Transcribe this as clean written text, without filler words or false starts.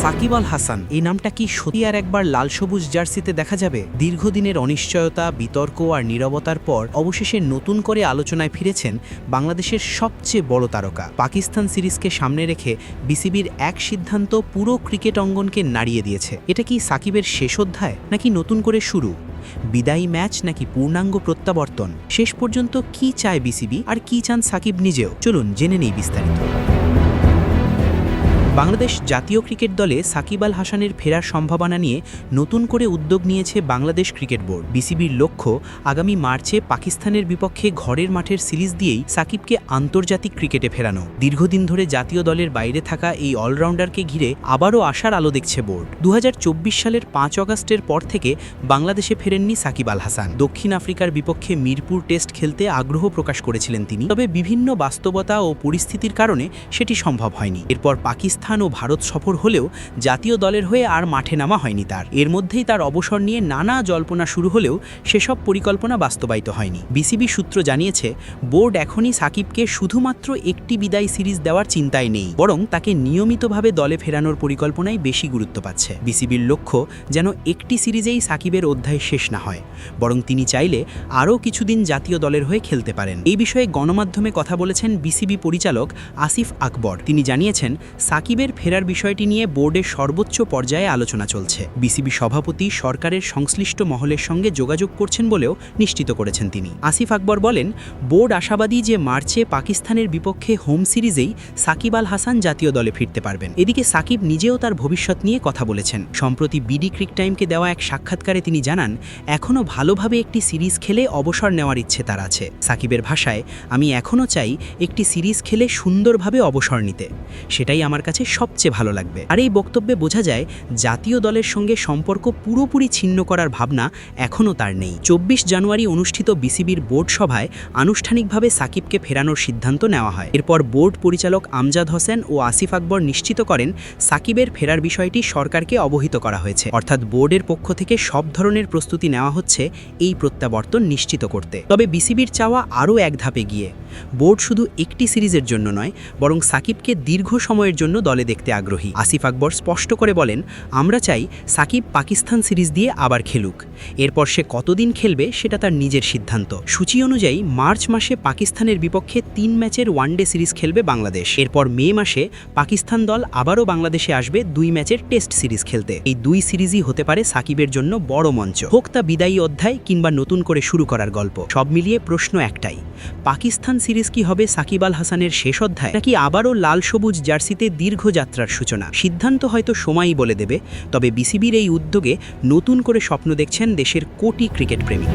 সাকিব আল হাসান এই নামটা কি সত্যি আর একবার লাল সবুজ জার্সিতে দেখা যাবে? দীর্ঘদিনের অনিশ্চয়তা, বিতর্ক আর নীরবতার পর অবশেষে নতুন করে আলোচনায় ফিরেছেন বাংলাদেশের সবচেয়ে বড় তারকা। পাকিস্তান সিরিজকে সামনে রেখে বিসিবির এক সিদ্ধান্ত পুরো ক্রিকেট অঙ্গনকে নাড়িয়ে দিয়েছে। এটা কি সাকিবের শেষ অধ্যায়, নাকি নতুন করে শুরু? বিদায়ী ম্যাচ নাকি পূর্ণাঙ্গ প্রত্যাবর্তন? শেষ পর্যন্ত কি চায় বিসিবি আর কি চান সাকিব নিজেও? চলুন জেনে নেই বিস্তারিত। বাংলাদেশ জাতীয় ক্রিকেট দলে সাকিব আল হাসানের ফেরার সম্ভাবনা নিয়ে নতুন করে উদ্যোগ নিয়েছে বাংলাদেশ ক্রিকেট বোর্ড। বিসিবির লক্ষ্য আগামী মার্চে পাকিস্তানের বিপক্ষে ঘরের মাঠের সিরিজ দিয়েই সাকিবকে আন্তর্জাতিক ক্রিকেটে ফেরানো। দীর্ঘদিন ধরে জাতীয় দলের বাইরে থাকা এই অলরাউন্ডারকে ঘিরে আবারও আশার আলো দেখছে বোর্ড। 2024 সালের 5 আগস্টের পর থেকে বাংলাদেশে ফেরেননি সাকিব আল হাসান। দক্ষিণ আফ্রিকার বিপক্ষে মিরপুর টেস্ট খেলতে আগ্রহ প্রকাশ করেছিলেন তিনি, তবে বিভিন্ন বাস্তবতা ও পরিস্থিতির কারণে সেটি সম্ভব হয়নি। এরপর পাকিস্তান ও ভারত সফর হলেও জাতীয় দলের হয়ে আর মাঠে নামা হয়নি তার। এর মধ্যেই তার অবসর নিয়ে নানা জল্পনা শুরু হলেও সেসব পরিকল্পনা বাস্তবায়িত হয়নি। বিসিবি সূত্র জানিয়েছে, বোর্ড এখনই সাকিবকে শুধুমাত্র একটি বিদায়ী সিরিজ দেওয়ার চিন্তায় নেই, বরং তাকে নিয়মিতভাবে দলে ফেরানোর পরিকল্পনায় বেশি গুরুত্ব পাচ্ছে। বিসিবির লক্ষ্য যেন একটি সিরিজেই সাকিবের অধ্যায় শেষ না হয়, বরং তিনি চাইলে আরও কিছুদিন জাতীয় দলের হয়ে খেলতে পারেন। এই বিষয়ে গণমাধ্যমে কথা বলেছেন বিসিবি পরিচালক আসিফ আকবর। তিনি জানিয়েছেন, সাকিবের ফেরার বিষয়টি নিয়ে বোর্ডের সর্বোচ্চ পর্যায়ে আলোচনা চলছে। বিসিবি সভাপতি সরকারের সংশ্লিষ্ট মহলের সঙ্গে যোগাযোগ করছেন বলেও নিশ্চিত করেছেন তিনি। আসিফ আকবর বলেন, বোর্ড আশাবাদী যে মার্চে পাকিস্তানের বিপক্ষে হোম সিরিজেই সাকিব আল হাসান জাতীয় দলে ফিরতে পারবেন। এদিকে সাকিব নিজেও তার ভবিষ্যৎ নিয়ে কথা বলেছেন। সম্প্রতি বিডি ক্রিক টাইমকে দেওয়া এক সাক্ষাৎকারে তিনি জানান, এখনও ভালোভাবে একটি সিরিজ খেলে অবসর নেওয়ার ইচ্ছে তার আছে। সাকিবের ভাষায়, আমি এখনও চাই একটি সিরিজ খেলে সুন্দরভাবে অবসর নিতে, সেটাই আমার কাছে সবচেয়ে ভালো লাগবে। আর এই বক্তব্যে বোঝা যায় জাতীয় দলের সঙ্গে সম্পর্ক পুরোপুরি ছিন্ন করার ভাবনা এখনও তার নেই। 24 জানুয়ারি অনুষ্ঠিত বিসিবির বোর্ড সভায় আনুষ্ঠানিকভাবে সাকিবকে ফেরানোর সিদ্ধান্ত নেওয়া হয়। এরপর বোর্ড পরিচালক আমজাদ হোসেন ও আসিফ আকবর নিশ্চিত করেন, সাকিবের ফেরার বিষয়টি সরকারকে অবহিত করা হয়েছে। অর্থাৎ বোর্ডের পক্ষ থেকে সব ধরনের প্রস্তুতি নেওয়া হচ্ছে এই প্রত্যাবর্তন নিশ্চিত করতে। তবে বিসিবির চাওয়া আরও এক ধাপে গিয়ে। বোর্ড শুধু একটি সিরিজের জন্য নয়, বরং সাকিবকে দীর্ঘ সময়ের জন্য দলে দেখতে আগ্রহী। আসিফ আকবর স্পষ্ট করে বলেন, আমরা চাই সাকিব পাকিস্তান সিরিজ দিয়ে আবার খেলুক। এরপর সে কতদিন খেলবে সেটা তার নিজের সিদ্ধান্ত। সূচি অনুযায়ী মার্চ মাসে পাকিস্তানের বিপক্ষে 3 ম্যাচের ওয়ানডে সিরিজ খেলবে বাংলাদেশ। এরপর মে মাসে পাকিস্তান দল আবারও বাংলাদেশে আসবে 2 ম্যাচের টেস্ট সিরিজ খেলতে। এই 2 সিরিজই হতে পারে সাকিবের জন্য বড় মঞ্চ, হোক তা বিদায়ী অধ্যায় কিংবা নতুন করে শুরু করার গল্প। সব মিলিয়ে প্রশ্ন একটাই, পাকিস্তান সিরিজ কি হবে সাকিব আল হাসানের শেষ অধ্যায়, নাকি আবারও লাল সবুজ জার্সিতে দীর্ঘ যাত্রার সূচনা? সিদ্ধান্ত হয়তো সময়ই বলে দেবে। তবে বিসিবির এই উদ্যোগে নতুন করে স্বপ্ন দেখছেন দেশের কোটি ক্রিকেট প্রেমী।